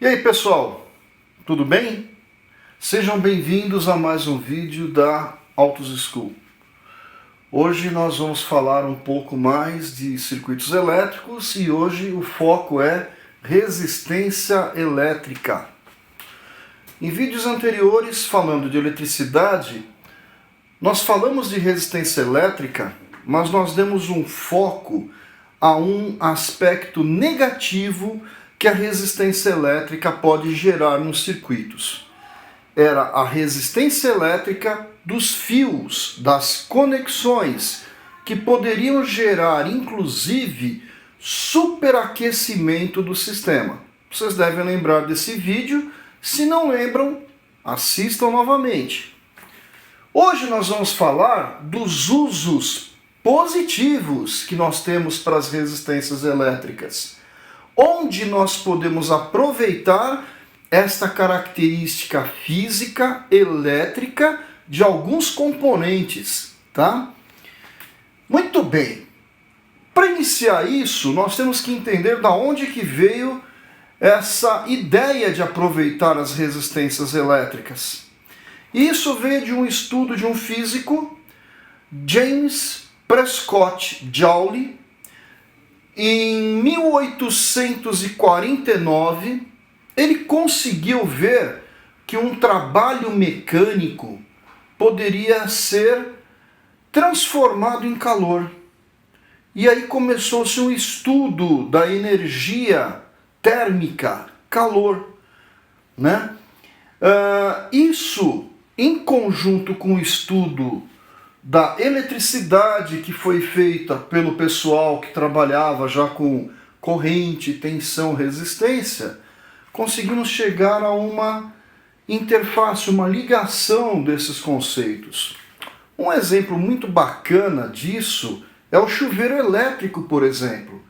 E aí pessoal, tudo bem? Sejam bem-vindos a mais um vídeo da Autos School. Hoje nós vamos falar um pouco mais de circuitos elétricos e hoje o foco é resistência elétrica. Em vídeos anteriores, falando de eletricidade, nós falamos de resistência elétrica, mas nós demos um foco a um aspecto negativo que a resistência elétrica pode gerar nos circuitos. Era a resistência elétrica dos fios, das conexões, que poderiam gerar, inclusive, superaquecimento do sistema. Vocês devem lembrar desse vídeo. Se não lembram, assistam novamente. Hoje nós vamos falar dos usos positivos que nós temos para as resistências elétricas. Onde nós podemos aproveitar esta característica física, elétrica, de alguns componentes, tá? Muito bem. Para iniciar isso, nós temos que entender da onde que veio essa ideia de aproveitar as resistências elétricas. Isso veio de um estudo de um físico, James Prescott Joule. Em 1849, ele conseguiu ver que um trabalho mecânico poderia ser transformado em calor. E aí começou-se um estudo da energia térmica, calor, né? Isso, em conjunto com o estudo da eletricidade que foi feita pelo pessoal que trabalhava já com corrente, tensão, resistência, conseguimos chegar a uma interface, uma ligação desses conceitos. Um exemplo muito bacana disso é o chuveiro elétrico, por exemplo,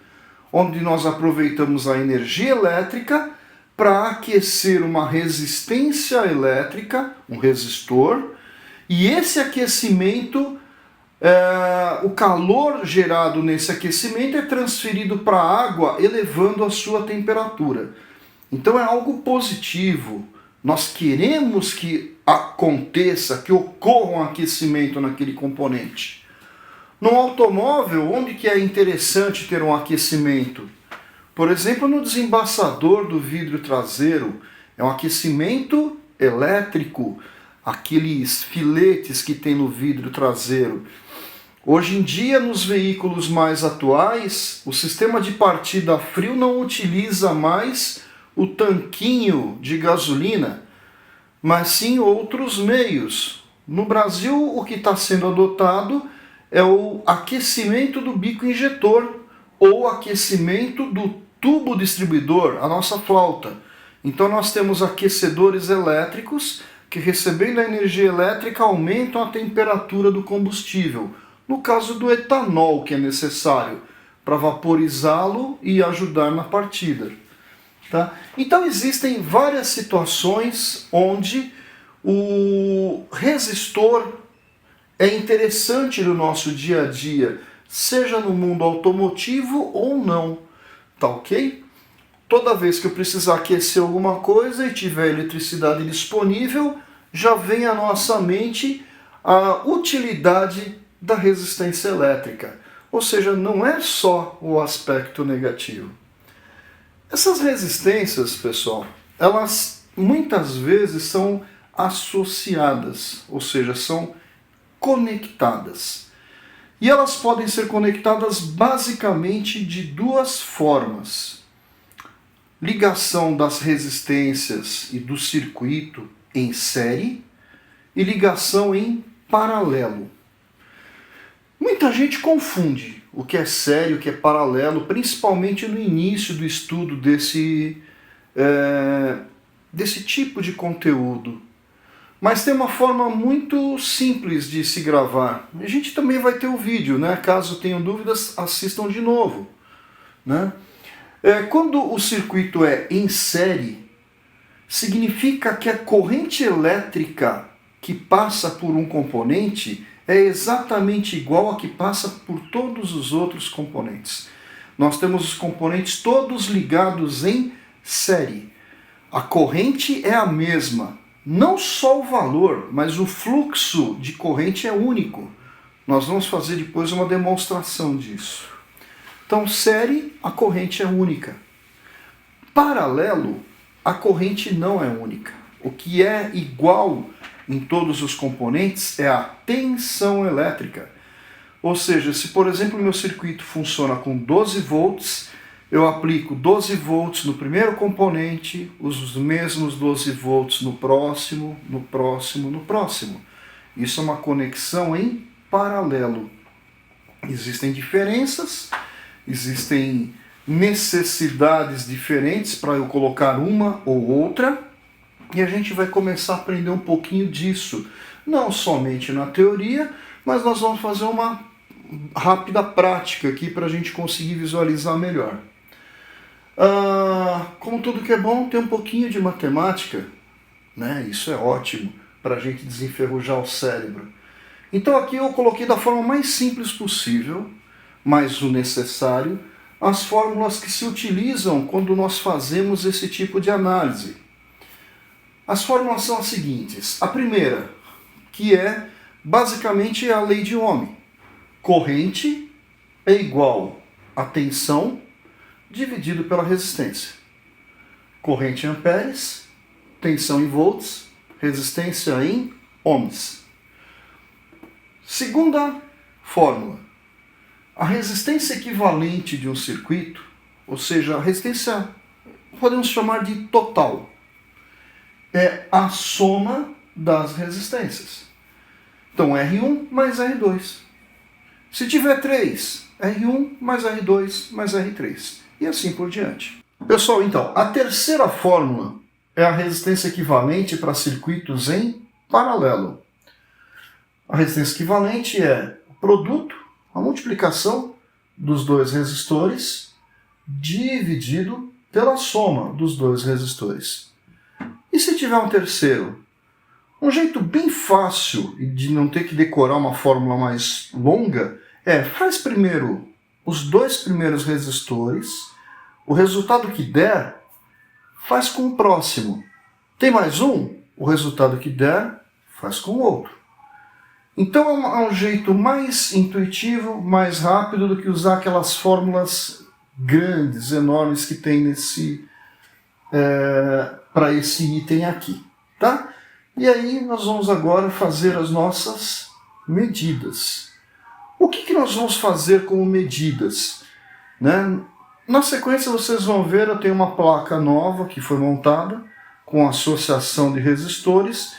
onde nós aproveitamos a energia elétrica para aquecer uma resistência elétrica, um resistor, e esse aquecimento, o calor gerado nesse aquecimento é transferido para a água, elevando a sua temperatura. Então é algo positivo. Nós queremos que aconteça, que ocorra um aquecimento naquele componente. No automóvel, onde que é interessante ter um aquecimento? Por exemplo, no desembaçador do vidro traseiro, é um aquecimento elétrico, aqueles filetes que tem no vidro traseiro. Hoje em dia, nos veículos mais atuais, o sistema de partida a frio não utiliza mais o tanquinho de gasolina, mas sim outros meios. No Brasil, o que está sendo adotado é o aquecimento do bico injetor ou aquecimento do tubo distribuidor, a nossa flauta. Então nós temos aquecedores elétricos que, recebendo a energia elétrica, aumentam a temperatura do combustível. No caso do etanol, que é necessário para vaporizá-lo e ajudar na partida. Tá? Então existem várias situações onde o resistor é interessante no nosso dia a dia, seja no mundo automotivo ou não, tá ok? Toda vez que eu precisar aquecer alguma coisa e tiver eletricidade disponível, já vem à nossa mente a utilidade da resistência elétrica. Ou seja, não é só o aspecto negativo. Essas resistências, pessoal, elas muitas vezes são associadas, ou seja, são conectadas. E elas podem ser conectadas basicamente de duas formas: ligação das resistências e do circuito em série e ligação em paralelo. Muita gente confunde o que é série, o que é paralelo, principalmente no início do estudo desse tipo de conteúdo. Mas tem uma forma muito simples de se gravar. A gente também vai ter o vídeo, né? Caso tenham dúvidas, assistam de novo, né? Quando o circuito é em série, significa que a corrente elétrica que passa por um componente é exatamente igual a que passa por todos os outros componentes. Nós temos os componentes todos ligados em série. A corrente é a mesma. Não só o valor, mas o fluxo de corrente é único. Nós vamos fazer depois uma demonstração disso. Então, série, a corrente é única. Paralelo, a corrente não é única. O que é igual em todos os componentes é a tensão elétrica. Ou seja, se por exemplo o meu circuito funciona com 12 volts, eu aplico 12 volts no primeiro componente, os mesmos 12 volts no próximo, no próximo, no próximo. Isso é uma conexão em paralelo. Existem diferenças, existem necessidades diferentes para eu colocar uma ou outra, e a gente vai começar a aprender um pouquinho disso, não somente na teoria, mas nós vamos fazer uma rápida prática aqui para a gente conseguir visualizar melhor. Como tudo que é bom, tem um pouquinho de matemática, né? Isso é ótimo para a gente desenferrujar o cérebro. Então aqui eu coloquei da forma mais simples possível, mas o necessário, as fórmulas que se utilizam quando nós fazemos esse tipo de análise. As fórmulas são as seguintes. A primeira, que é basicamente a lei de Ohm. Corrente é igual a tensão dividido pela resistência. Corrente em amperes, tensão em volts, resistência em ohms. Segunda fórmula. A resistência equivalente de um circuito, ou seja, a resistência, podemos chamar de total, é a soma das resistências. Então, R1 mais R2. Se tiver 3, R1 mais R2 mais R3. E assim por diante. Pessoal, então, a terceira fórmula é a resistência equivalente para circuitos em paralelo. A resistência equivalente é o produto, a multiplicação dos dois resistores, dividido pela soma dos dois resistores. E se tiver um terceiro? Um jeito bem fácil de não ter que decorar uma fórmula mais longa faz primeiro os dois primeiros resistores, o resultado que der, faz com o próximo. Tem mais um? O resultado que der, faz com o outro. Então é um jeito mais intuitivo, mais rápido do que usar aquelas fórmulas grandes, enormes que tem para esse item aqui, tá? E aí nós vamos agora fazer as nossas medidas. O que nós vamos fazer como medidas? Né? Na sequência vocês vão ver, eu tenho uma placa nova que foi montada com associação de resistores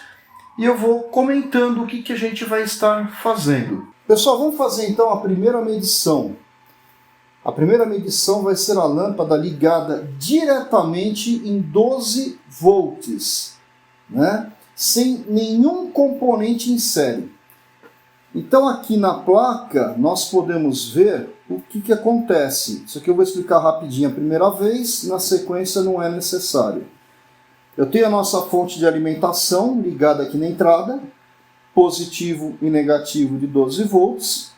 e eu vou comentando o que a gente vai estar fazendo. Pessoal, vamos fazer então a primeira medição. A primeira medição vai ser a lâmpada ligada diretamente em 12 volts, né? Sem nenhum componente em série. Então aqui na placa nós podemos ver o que acontece. Isso aqui eu vou explicar rapidinho a primeira vez, na sequência não é necessário. Eu tenho a nossa fonte de alimentação ligada aqui na entrada, positivo e negativo de 12 volts.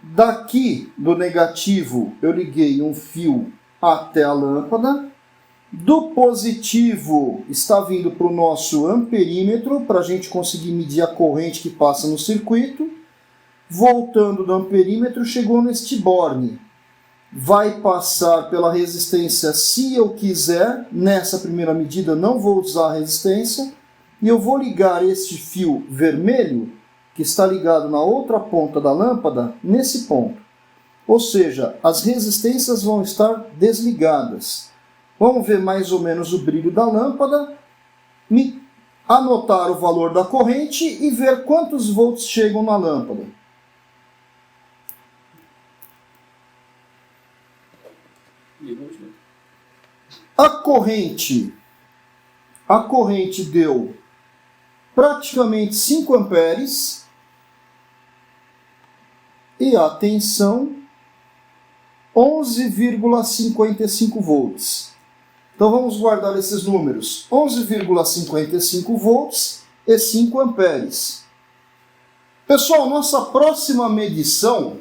Daqui do negativo eu liguei um fio até a lâmpada. Do positivo está vindo para o nosso amperímetro, para a gente conseguir medir a corrente que passa no circuito. Voltando do amperímetro, chegou neste borne. Vai passar pela resistência se eu quiser. Nessa primeira medida eu não vou usar a resistência. E eu vou ligar este fio vermelho, que está ligado na outra ponta da lâmpada, nesse ponto. Ou seja, as resistências vão estar desligadas. Vamos ver mais ou menos o brilho da lâmpada, anotar o valor da corrente e ver quantos volts chegam na lâmpada. A corrente deu praticamente 5 amperes e a tensão 11,55 volts. Então vamos guardar esses números, 11,55 volts e 5 amperes. Pessoal, nossa próxima medição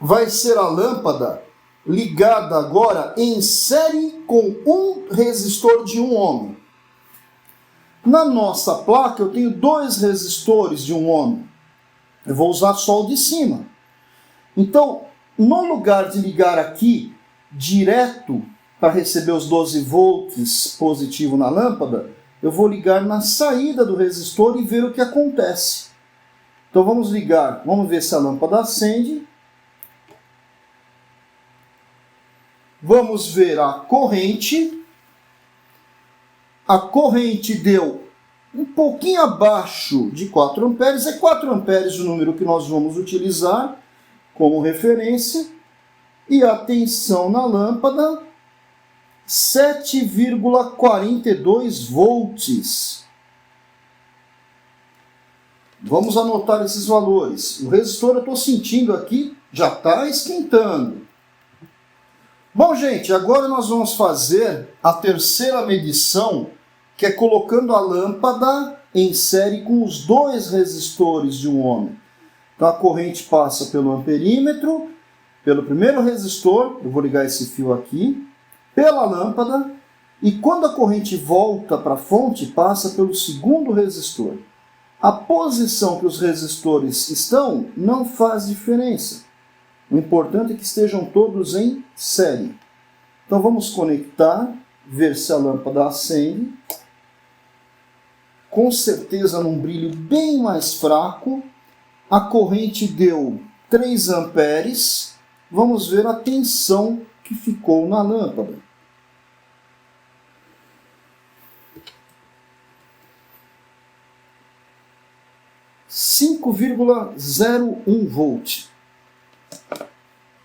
vai ser a lâmpada ligada agora em série com um resistor de 1 ohm. Na nossa placa eu tenho 2 resistores de 1 ohm. Eu vou usar só o de cima. Então, no lugar de ligar aqui direto para receber os 12 volts positivo na lâmpada, eu vou ligar na saída do resistor e ver o que acontece. Então vamos ligar, vamos ver se a lâmpada acende. Vamos ver a corrente. A corrente deu um pouquinho abaixo de 4 amperes. É 4 amperes o número que nós vamos utilizar como referência. E a tensão na lâmpada, 7,42 volts. Vamos anotar esses valores. O resistor eu estou sentindo aqui, já está esquentando. Bom, gente, agora nós vamos fazer a terceira medição, que é colocando a lâmpada em série com os 2 resistores de 1 ohm. Então a corrente passa pelo amperímetro, pelo primeiro resistor, eu vou ligar esse fio aqui, pela lâmpada, e quando a corrente volta para a fonte, passa pelo segundo resistor. A posição que os resistores estão não faz diferença. O importante é que estejam todos em série. Então vamos conectar, ver se a lâmpada acende. Com certeza num brilho bem mais fraco. A corrente deu 3 amperes. Vamos ver a tensão que ficou na lâmpada. — 5,01 volt.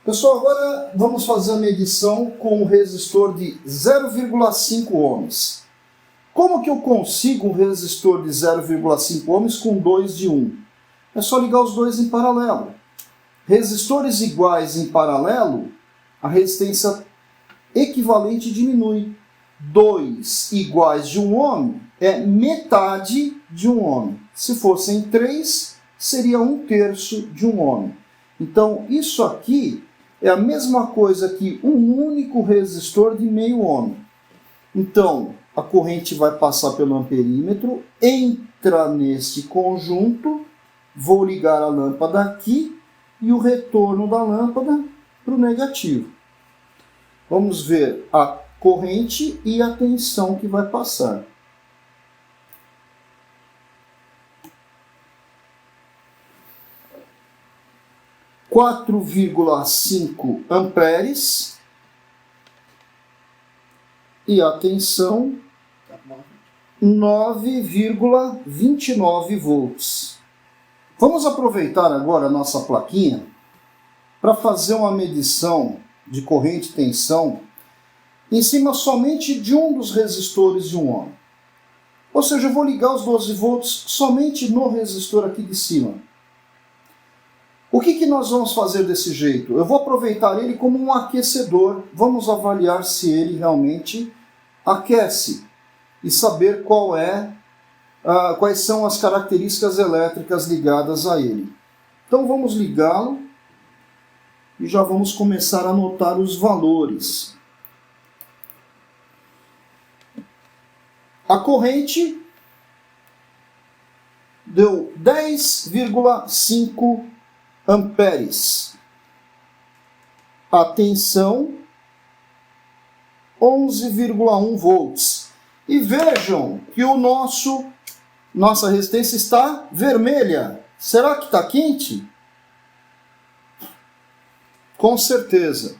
Pessoal, agora vamos fazer a medição com o resistor de 0,5 ohms. Como que eu consigo um resistor de 0,5 ohms com 2 de 1? É só ligar os 2 em paralelo. Resistores iguais em paralelo, a resistência equivalente diminui. 2 iguais de 1 ohm é metade de 1 ohm. Se fossem 3, seria 1/3 de 1 ohm. Então, isso aqui é a mesma coisa que um único resistor de meio ohm. Então, a corrente vai passar pelo amperímetro, entra neste conjunto, vou ligar a lâmpada aqui e o retorno da lâmpada para o negativo. Vamos ver a corrente e a tensão que vai passar. — 4,5 amperes e a tensão 9,29 volts. Vamos aproveitar agora a nossa plaquinha para fazer uma medição de corrente e tensão em cima somente de um dos resistores de 1 ohm. Ou seja, eu vou ligar os 12 volts somente no resistor aqui de cima. O que nós vamos fazer desse jeito? Eu vou aproveitar ele como um aquecedor. Vamos avaliar se ele realmente aquece e saber quais são as características elétricas ligadas a ele. Então vamos ligá-lo e já vamos começar a anotar os valores. A corrente deu 10,5 amperes. A tensão 11,1 volts. E vejam que nossa resistência está vermelha. Será que está quente? Com certeza.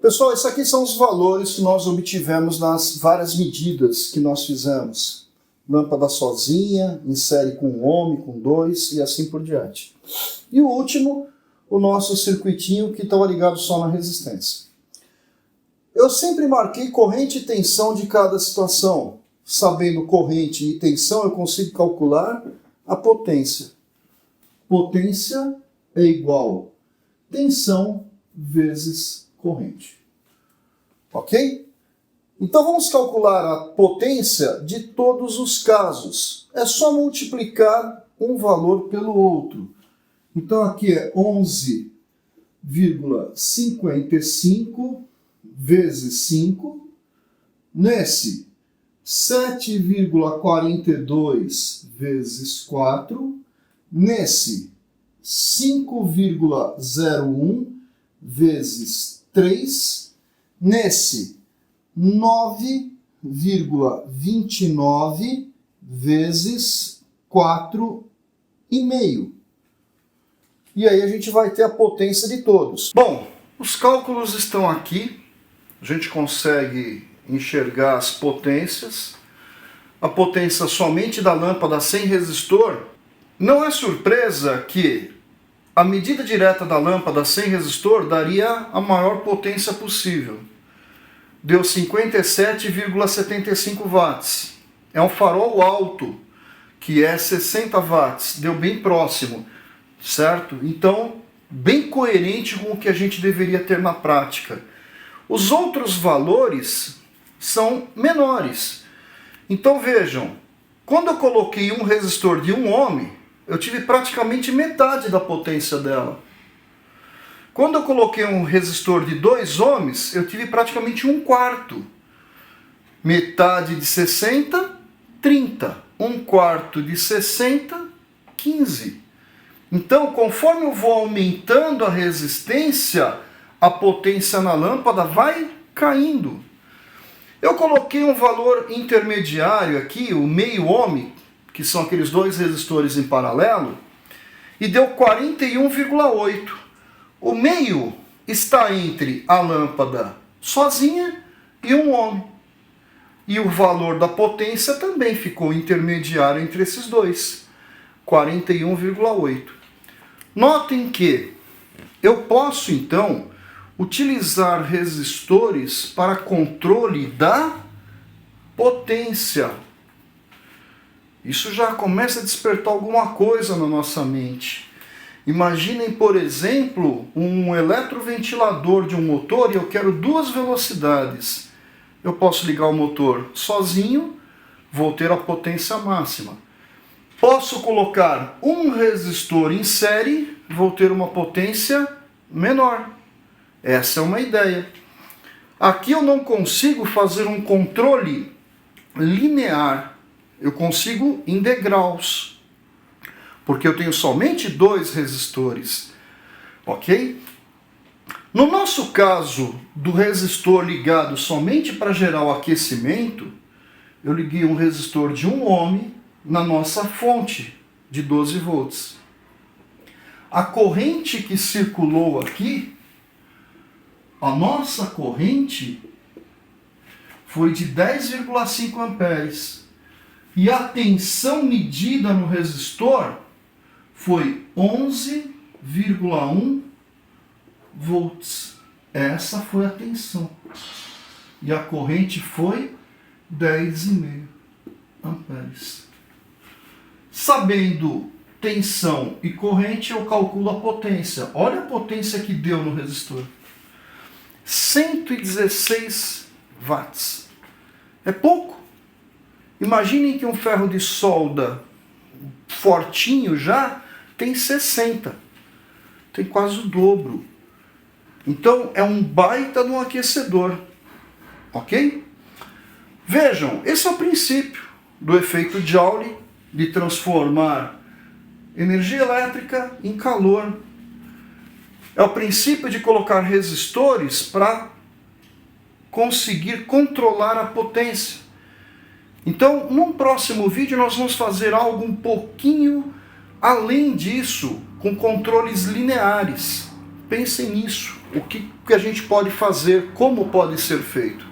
Pessoal, esses aqui são os valores que nós obtivemos nas várias medidas que nós fizemos. Lâmpada sozinha, em série com 1 ohm, com 2 e assim por diante. E o último, o nosso circuitinho que estava ligado só na resistência. Eu sempre marquei corrente e tensão de cada situação. Sabendo corrente e tensão, eu consigo calcular a potência. Potência é igual a tensão vezes corrente. Ok? Então vamos calcular a potência de todos os casos. É só multiplicar um valor pelo outro. Então aqui é 11 7,55 vezes 5, nesse 7,42 vezes 4, nesse 5,01 vezes 3, nesse 9,29 vezes 4,5. E aí a gente vai ter a potência de todos. Bom, os cálculos estão aqui, a gente consegue enxergar as potências. A potência somente da lâmpada sem resistor. Não é surpresa que a medida direta da lâmpada sem resistor daria a maior potência possível. Deu 57,75 watts. É um farol alto, que é 60 watts. Deu bem próximo, certo? Então, bem coerente com o que a gente deveria ter na prática. Os outros valores são menores. Então vejam, quando eu coloquei um resistor de 1 ohm, eu tive praticamente metade da potência dela. Quando eu coloquei um resistor de 2 ohms, eu tive praticamente 1/4. Metade de 60, 30. 1/4 de 60, 15. Então, conforme eu vou aumentando a resistência, a potência na lâmpada vai caindo. Eu coloquei um valor intermediário aqui, o meio ohm, que são aqueles dois resistores em paralelo, e deu 41,8. O meio está entre a lâmpada sozinha e 1 ohm. E o valor da potência também ficou intermediário entre esses dois, 41,8. Notem que eu posso, então, utilizar resistores para controle da potência. Isso já começa a despertar alguma coisa na nossa mente. Imaginem, por exemplo, um eletroventilador de um motor e eu quero 2 velocidades. Eu posso ligar o motor sozinho, vou ter a potência máxima. Posso colocar um resistor em série, vou ter uma potência menor. Essa é uma ideia. Aqui eu não consigo fazer um controle linear. Eu consigo em degraus, porque eu tenho somente 2 resistores, ok? No nosso caso do resistor ligado somente para gerar o aquecimento, eu liguei um resistor de 1 ohm na nossa fonte de 12 volts. A corrente que circulou aqui, a nossa corrente, foi de 10,5 amperes. E a tensão medida no resistor foi 11,1 volts. Essa foi a tensão. E a corrente foi 10,5 amperes. Sabendo tensão e corrente, eu calculo a potência. Olha a potência que deu no resistor. 116 watts. É pouco. Imaginem que um ferro de solda fortinho já tem 60. Tem quase o dobro. Então é um baita de um aquecedor. Ok? Vejam, esse é o princípio do efeito Joule, de transformar energia elétrica em calor. É o princípio de colocar resistores para conseguir controlar a potência. Então, num próximo vídeo nós vamos fazer algo um pouquinho além disso, com controles lineares. Pensem nisso, o que a gente pode fazer, como pode ser feito.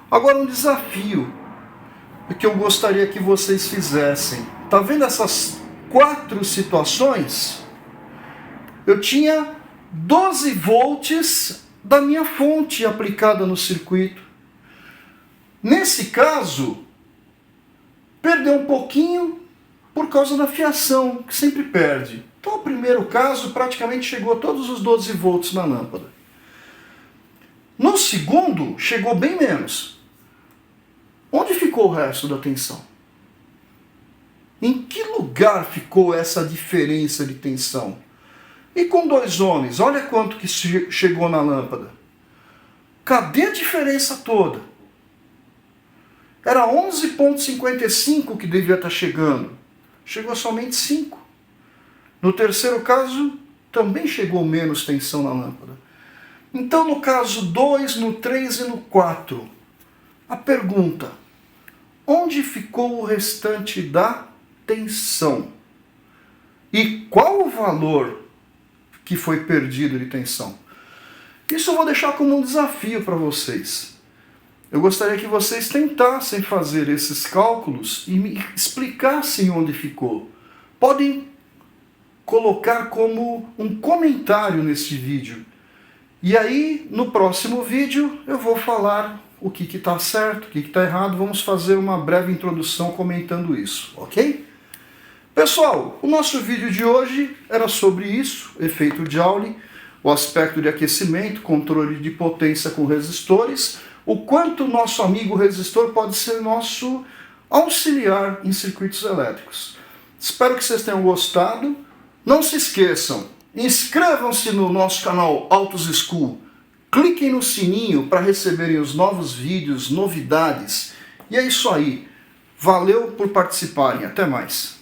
Agora um desafio que eu gostaria que vocês fizessem. Tá vendo essas 4 situações? Eu tinha 12 volts da minha fonte aplicada no circuito. Nesse caso, perdeu um pouquinho por causa da fiação, que sempre perde. Então, o primeiro caso praticamente chegou a todos os 12 volts na lâmpada. No segundo, chegou bem menos. Onde ficou o resto da tensão? Em que lugar ficou essa diferença de tensão? E com 2 ohms, olha quanto que chegou na lâmpada. Cadê a diferença toda? Era 11,55 que devia estar chegando. Chegou somente 5. No terceiro caso, também chegou menos tensão na lâmpada. Então, no caso 2, no 3 e no 4, a pergunta: onde ficou o restante da tensão? E qual o valor que foi perdido de tensão? Isso eu vou deixar como um desafio para vocês. Eu gostaria que vocês tentassem fazer esses cálculos e me explicassem onde ficou. Podem colocar como um comentário neste vídeo. E aí, no próximo vídeo, eu vou falar o que está certo, o que está errado. Vamos fazer uma breve introdução comentando isso, ok? Pessoal, o nosso vídeo de hoje era sobre isso, efeito Joule, o aspecto de aquecimento, controle de potência com resistores, o quanto o nosso amigo resistor pode ser nosso auxiliar em circuitos elétricos. Espero que vocês tenham gostado. Não se esqueçam, inscrevam-se no nosso canal Autos School, cliquem no sininho para receberem os novos vídeos, novidades. E é isso aí. Valeu por participarem. Até mais.